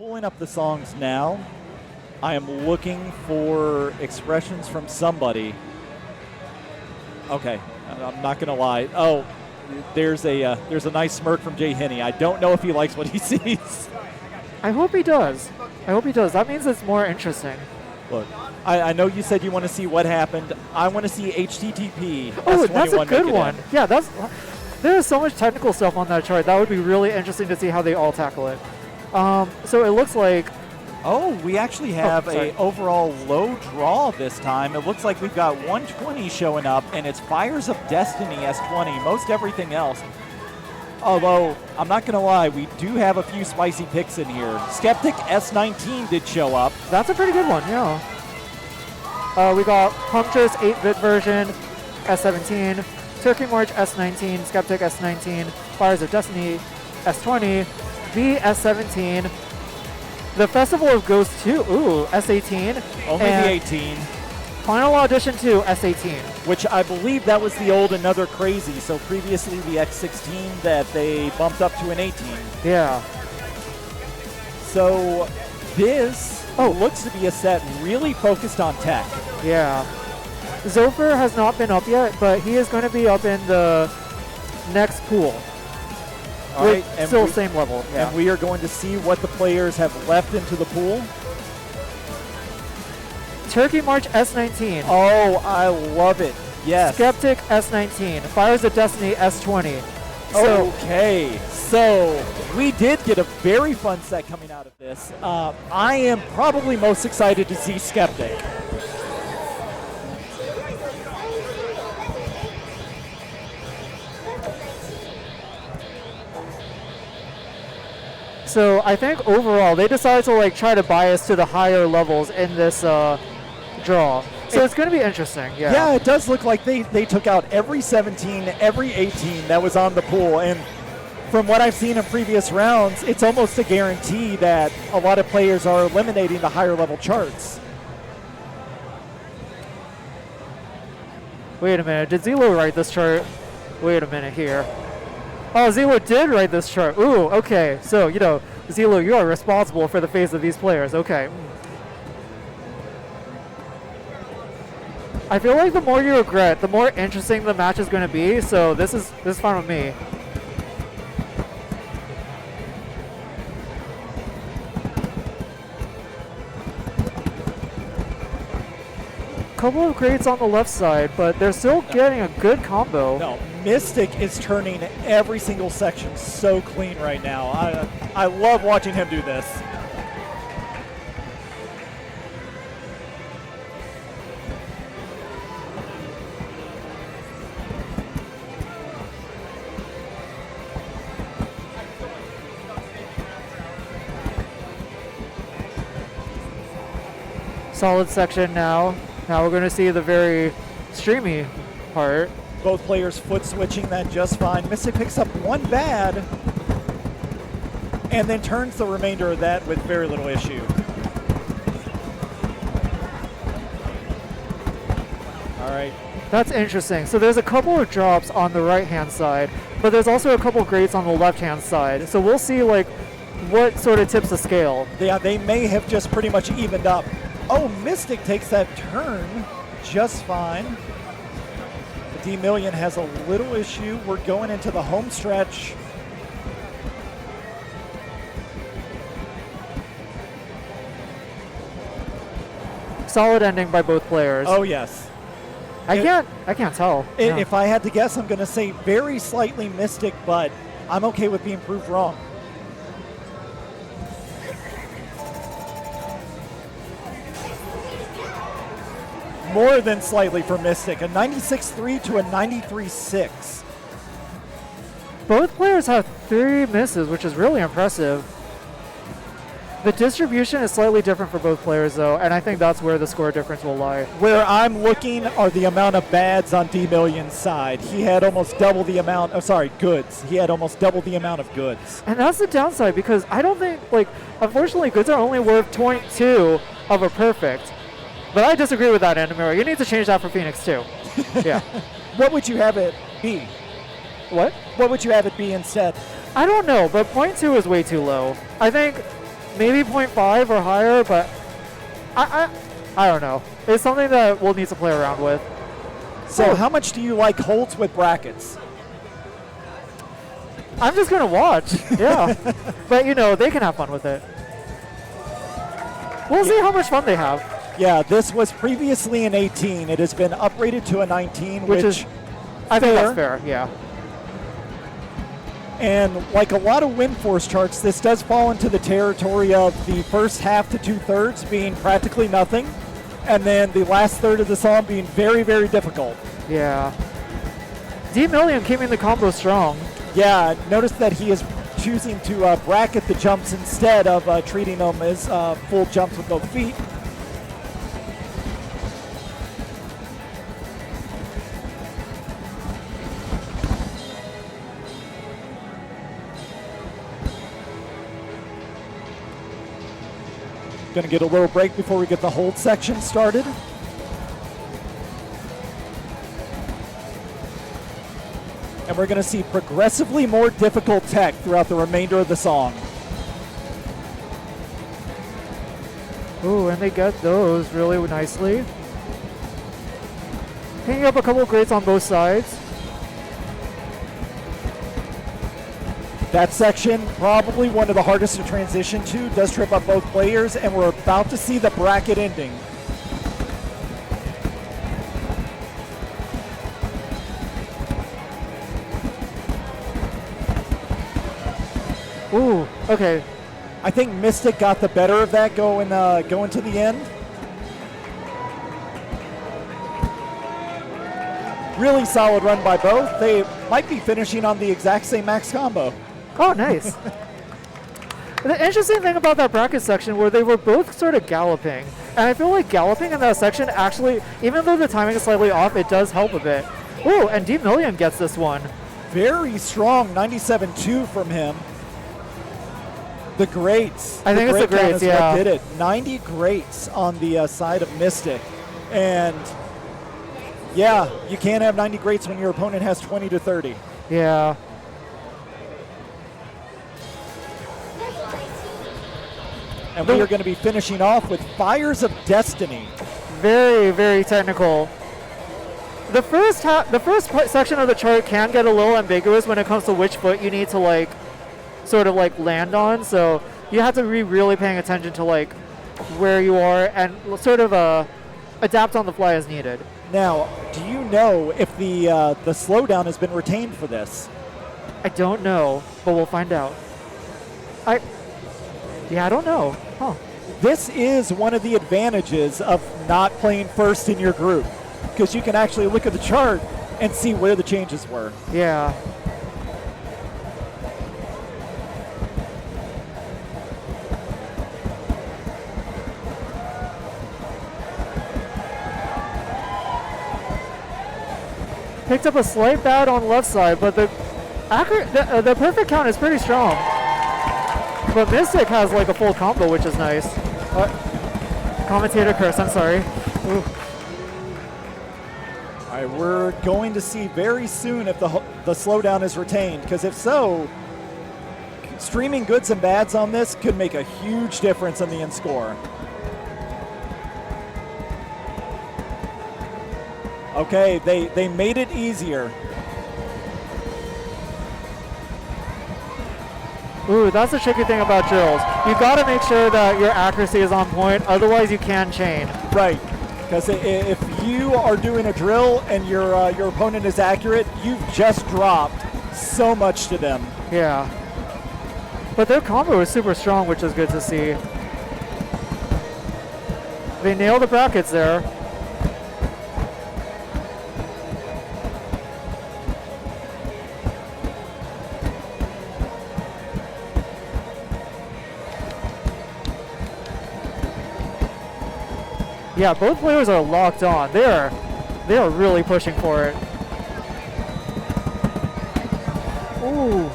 pulling up the songs now. I am looking for expressions from somebody. Okay, I'm not going to lie. Oh, there's a nice smirk from JHenny. I don't know if he likes what he sees. I hope he does. I hope he does. That means it's more interesting. Look, I know you said you want to see what happened. I want to see HTTP. Oh, that's a good one. Yeah, there's so much technical stuff on that chart. That would be really interesting to see how they all tackle it. So it looks like... Oh, we actually have a overall low draw this time. It looks like we've got 120 showing up, and it's Fires of Destiny S20. Most everything else. Although, I'm not going to lie, we do have a few spicy picks in here. Skeptic S19 did show up. That's a pretty good one, yeah. We got Puncture's 8-bit version, S17, Turkey March S19, Skeptic S19, Fires of Destiny S20, V S17, the Festival of Ghosts 2, ooh, S18. Only the 18. Final Audition 2, S18. Which I believe that was the old Another Crazy, so previously the X16 that they bumped up to an 18. Yeah. So this looks to be a set really focused on tech. Yeah. Zopher has not been up yet, but he is going to be up in the next pool. All right, and still same level. Yeah. And we are going to see what the players have left into the pool. Turkey March S19. Oh, I love it. Yes. Skeptic S19. Fires of Destiny S20. Okay, so we did get a very fun set coming out of this. I am probably most excited to see Skeptic. So I think overall they decided to try to bias to the higher levels in this draw. So it's going to be interesting. Yeah. Yeah, it does look like they took out every 17, every 18 that was on the pool. And from what I've seen in previous rounds, it's almost a guarantee that a lot of players are eliminating the higher level charts. Wait a minute. Did Zelo write this chart? Wait a minute here. Oh, Zelo did write this chart. Ooh, okay. So, Zelo, you are responsible for the fate of these players. Okay. I feel like the more you regret, the more interesting the match is going to be. So this is fine with me. Couple of grades on the left side, but they're still getting a good combo. No, Mystic is turning every single section so clean right now. I love watching him do this. Solid section now. Now we're going to see the very streamy part. Both players foot switching that just fine. Mystic picks up one bad and then turns the remainder of that with very little issue. All right. That's interesting. So there's a couple of drops on the right-hand side, but there's also a couple of grades on the left-hand side. So we'll see what sort of tips the scale. Yeah, they may have just pretty much evened up. Oh, Mystic takes that turn just fine. Dmillion has a little issue. We're going into the home stretch. Solid ending by both players. Oh, yes. I can't tell. If I had to guess, I'm going to say very slightly Mystic, but I'm okay with being proved wrong. More than slightly for Mystic, a 96.3 to a 93.6. Both players have 3 misses, which is really impressive. The distribution is slightly different for both players, though, and I think that's where the score difference will lie. Where I'm looking are the amount of bads on Dmillion's side. He had almost double the amount, goods. He had almost double the amount of goods. And that's the downside, because I don't think, unfortunately, goods are only worth 0.2 of a perfect. But I disagree with that, Andamiro. You need to change that for Phoenix, too. Yeah. What would you have it be? What? What would you have it be instead? I don't know, but 0.2 is way too low. I think maybe 0.5 or higher, but I don't know. It's something that we'll need to play around with. So how much do you like holds with brackets? I'm just gonna watch, yeah. But you know, they can have fun with it. We'll see how much fun they have. Yeah, this was previously an 18. It has been uprated to a 19, which is, I think that's fair, yeah. And like a lot of wind force charts, this does fall into the territory of the first half to 2/3 being practically nothing, and then the last third of the song being very, very difficult. Yeah. Dmillion keeping the combo strong. Yeah, notice that he is choosing to bracket the jumps instead of treating them as full jumps with both feet. Going to get a little break before we get the hold section started. And we're going to see progressively more difficult tech throughout the remainder of the song. Ooh, and they get those really nicely. Picking up a couple of greats on both sides. That section, probably one of the hardest to transition to, does trip up both players, and we're about to see the bracket ending. Ooh, okay. I think Mystic got the better of that going to the end. Really solid run by both. They might be finishing on the exact same max combo. Oh, nice. The interesting thing about that bracket section where they were both sort of galloping, and I feel like galloping in that section actually, even though the timing is slightly off, it does help a bit. Ooh, and Dmillion gets this one. Very strong 97.2 from him. The greats. I think it's the greats, yeah. What did it. 90 greats on the side of Mystic. And yeah, you can't have 90 greats when your opponent has 20 to 30. Yeah. And we are going to be finishing off with Fires of Destiny. Very, very technical. The first section of the chart can get a little ambiguous when it comes to which foot you need to sort of land on. So you have to be really paying attention to where you are and sort of adapt on the fly as needed. Now, do you know if the slowdown has been retained for this? I don't know, but we'll find out. I don't know. Huh. This is one of the advantages of not playing first in your group, because you can actually look at the chart and see where the changes were. Yeah. Picked up a slight bad on left side, but the perfect count is pretty strong. But Mystic has a full combo, which is nice. Commentator curse, I'm sorry. Ooh. All right, we're going to see very soon if the slowdown is retained, because if so, streaming goods and bads on this could make a huge difference in the end score. Okay, they made it easier. Ooh, that's the tricky thing about drills. You got to make sure that your accuracy is on point, otherwise you can chain. Right, because if you are doing a drill and your opponent is accurate, you've just dropped so much to them. Yeah. But their combo is super strong, which is good to see. They nail the brackets there. Yeah, both players are locked on. They are really pushing for it. Ooh.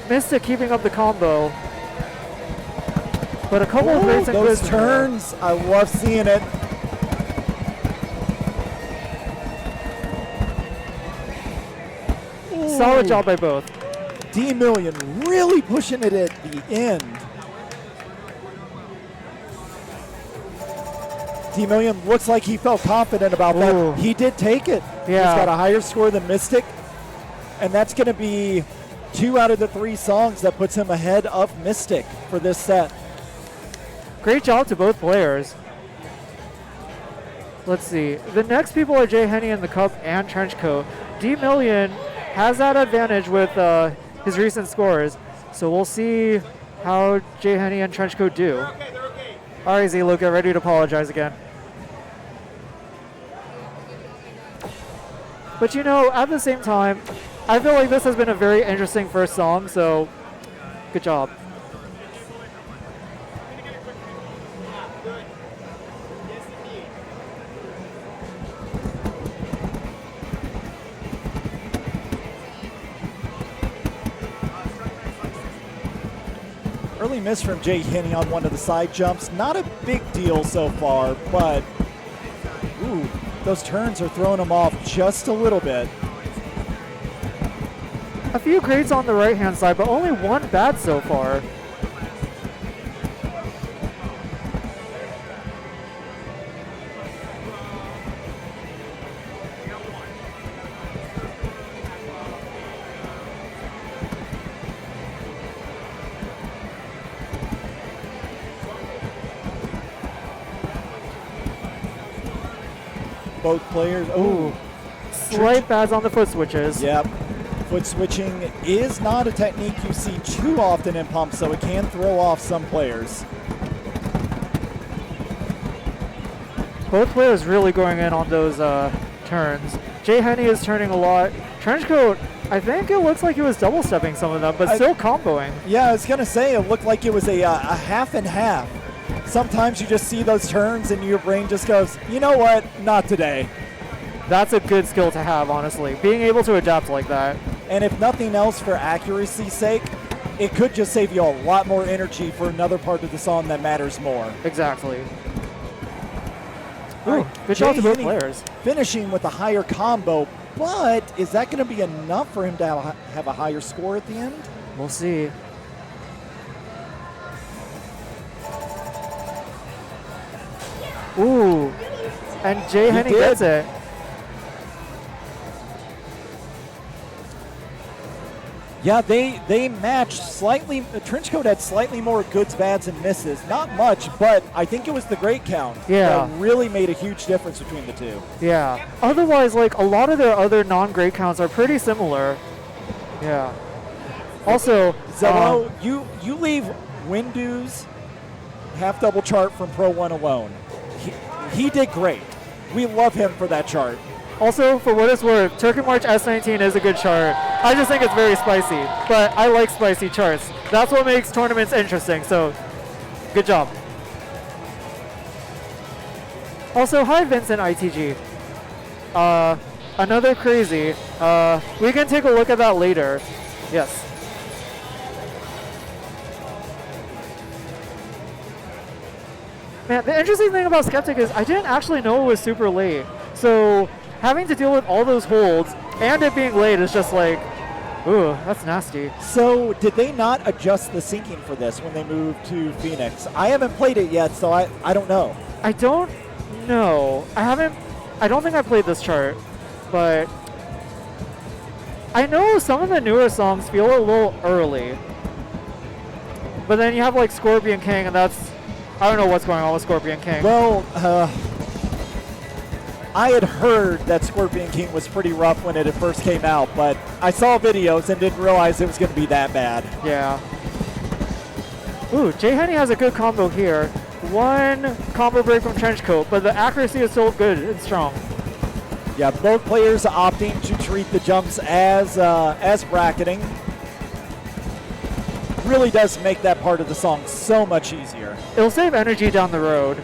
Mystic keeping up the combo. But a couple of greats and those turns, I love seeing it. Ooh. Solid job by both. Dmillion really pushing it at the end. Dmillion looks like he felt confident about that. He did take it. Yeah. He's got a higher score than Mystic, and that's going to be 2 out of the 3 songs that puts him ahead of Mystic for this set. Great job to both players. Let's see. The next people are JHennyInTheCup and Trenchcoat. Dmillion has that advantage with his recent scores, so we'll see how JHenny and Trenchcoat do. All right, Zelo, get ready to apologize again. But you know, at the same time, I feel like this has been a very interesting first song, so good job. Early miss from JHenny on one of the side jumps. Not a big deal so far, but ooh, those turns are throwing him off just a little bit. A few greats on the right-hand side, but only one bad so far. Both players, ooh. Slight bads on the foot switches. Yep. Foot switching is not a technique you see too often in pumps, so it can throw off some players. Both players really going in on those turns. JHenny is turning a lot. Trenchcoat, I think it looks like he was double stepping some of them, but still comboing. Yeah, I was going to say, it looked like it was a half and half. Sometimes you just see those turns and your brain just goes, you know what, not today. That's a good skill to have, honestly, being able to adapt like that. And if nothing else, for accuracy's sake, it could just save you a lot more energy for another part of the song that matters more. Exactly. All right, good job to both players. Finishing with a higher combo, but is that going to be enough for him to have a higher score at the end? We'll see. Ooh, and JHenny gets it. Yeah, they matched slightly. Trenchcoat had slightly more goods, bads, and misses. Not much, but I think it was the great count that really made a huge difference between the two. Yeah. Otherwise, like, a lot of their other non-great counts are pretty similar. Yeah. Also, Zello, you leave Windu's half double chart from Pro 1 alone. He did great. We love him for that chart. Also, for what it's worth, Turkey March S19 is a good chart. I just think it's very spicy, but I like spicy charts. That's what makes tournaments interesting, so good job. Also, hi Vincent ITG. Another crazy. We can take a look at that later. Yes. Man, the interesting thing about Skeptic is I didn't actually know it was super late. So having to deal with all those holds and it being late is just like, ooh, that's nasty. So did they not adjust the syncing for this when they moved to Phoenix? I haven't played it yet, so I don't know. I don't know. I don't think I played this chart, but I know some of the newer songs feel a little early. But then you have like Scorpion King, and I don't know what's going on with Scorpion King. Well, I had heard that Scorpion King was pretty rough when it first came out, but I saw videos and didn't realize it was going to be that bad. Yeah. Ooh, JHenny has a good combo here. One combo break from Trenchcoat, but the accuracy is still good and strong. Yeah, both players opting to treat the jumps as bracketing. Really does make that part of the song so much easier. It'll save energy down the road.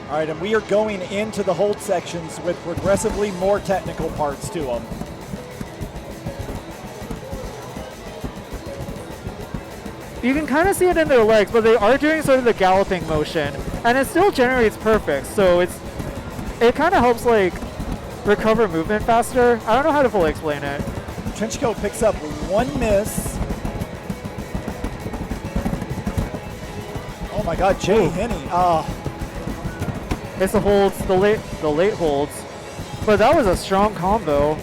All right, and we are going into the hold sections with progressively more technical parts to them. You can kind of see it in their legs, but they are doing sort of the galloping motion, and it still generates perfect, so it kind of helps like recover movement faster. I don't know how to fully explain it. Trenchcoat picks up one miss. Oh my God, JHenny. It's the holds, the late holds. But that was a strong combo.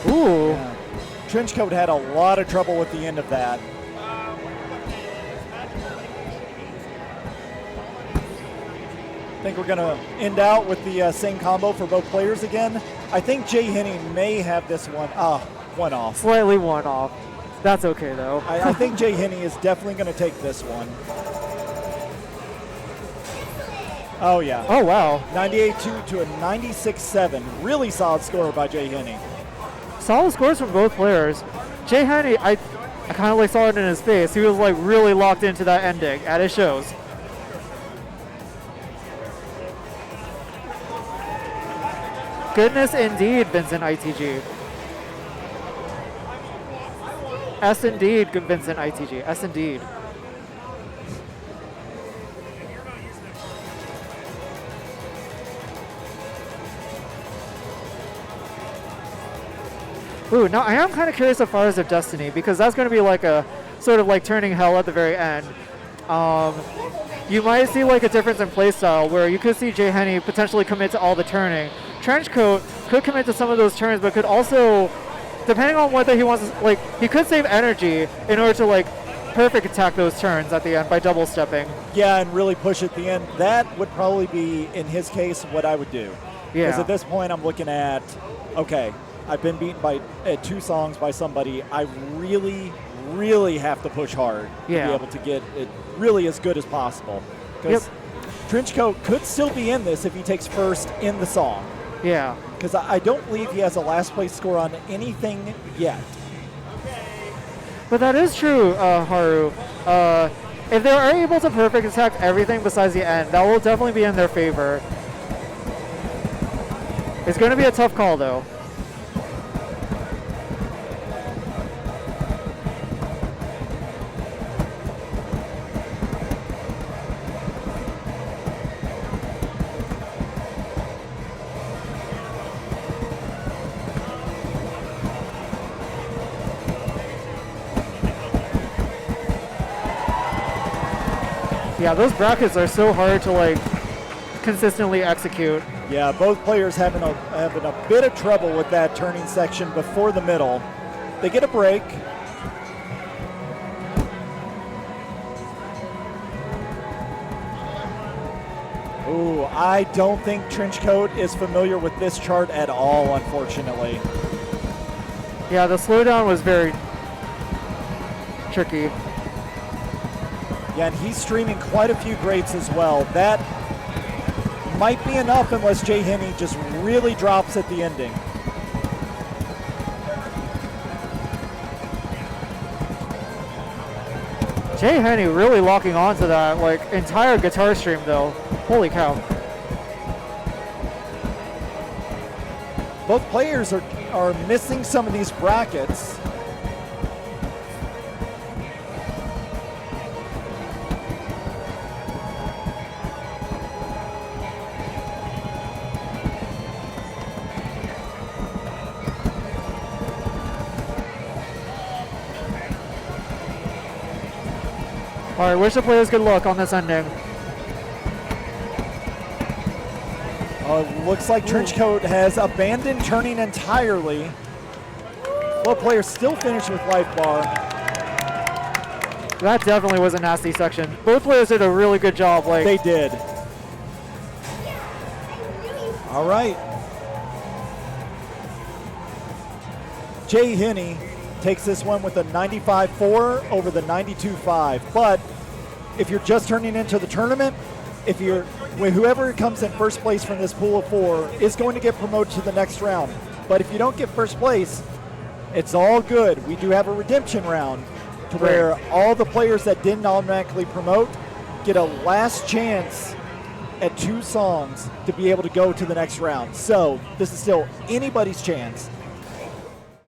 Ooh. Yeah. Trenchcoat had a lot of trouble with the end of that. I think we're going to end out with the same combo for both players again. I think JHenny may have this one. One off. Slightly one off. That's okay, though. I think JHenny is definitely going to take this one. Oh, yeah. Oh, wow. 98-2 to a 96-7. Really solid score by JHenny. Solid scores from both players. JHenny, I kind of like saw it in his face. He was like really locked into that ending, and it shows. Goodness indeed, Vincent ITG. S indeed, Vincent ITG. S indeed. Ooh, now I am kind of curious of Fires of Destiny, because that's going to be like a sort of like turning hell at the very end. You might see like a difference in playstyle where you could see JHenny potentially commit to all the turning. Trenchcoat could commit to some of those turns, but could also, depending on whether he wants to, like, he could save energy in order to like perfect attack those turns at the end by double stepping. Yeah, and really push at the end. That would probably be, in his case, what I would do. Yeah. Because at this point, I'm looking at, okay, I've been beaten by 2 songs by somebody. I really, really have to push hard to be able to get it really as good as possible. Because Trenchcoat could still be in this if he takes first in the song. Yeah. Because I don't believe he has a last place score on anything yet. But that is true, Haru. If they are able to perfect attack everything besides the end, that will definitely be in their favor. It's going to be a tough call, though. Yeah, those brackets are so hard to like consistently execute. Yeah, both players having a bit of trouble with that turning section before the middle. They get a break. Ooh, I don't think Trenchcoat is familiar with this chart at all, unfortunately. Yeah, the slowdown was very tricky. Yeah, and he's streaming quite a few greats as well. That might be enough unless JHenny just really drops at the ending. JHenny really locking onto that like entire guitar stream though. Holy cow. Both players are missing some of these brackets. All right, wish the players good luck on this ending. Looks like Trenchcoat has abandoned turning entirely. Both players still finish with life bar. That definitely was a nasty section. Both players did a really good job. Like they did. All right. JHenny takes this one with a 95-4 over the 92-5. But if you're just turning into the tournament, whoever comes in first place from this pool of 4 is going to get promoted to the next round. But if you don't get first place, it's all good. We do have a redemption round to where all the players that didn't automatically promote get a last chance at 2 songs to be able to go to the next round. So this is still anybody's chance.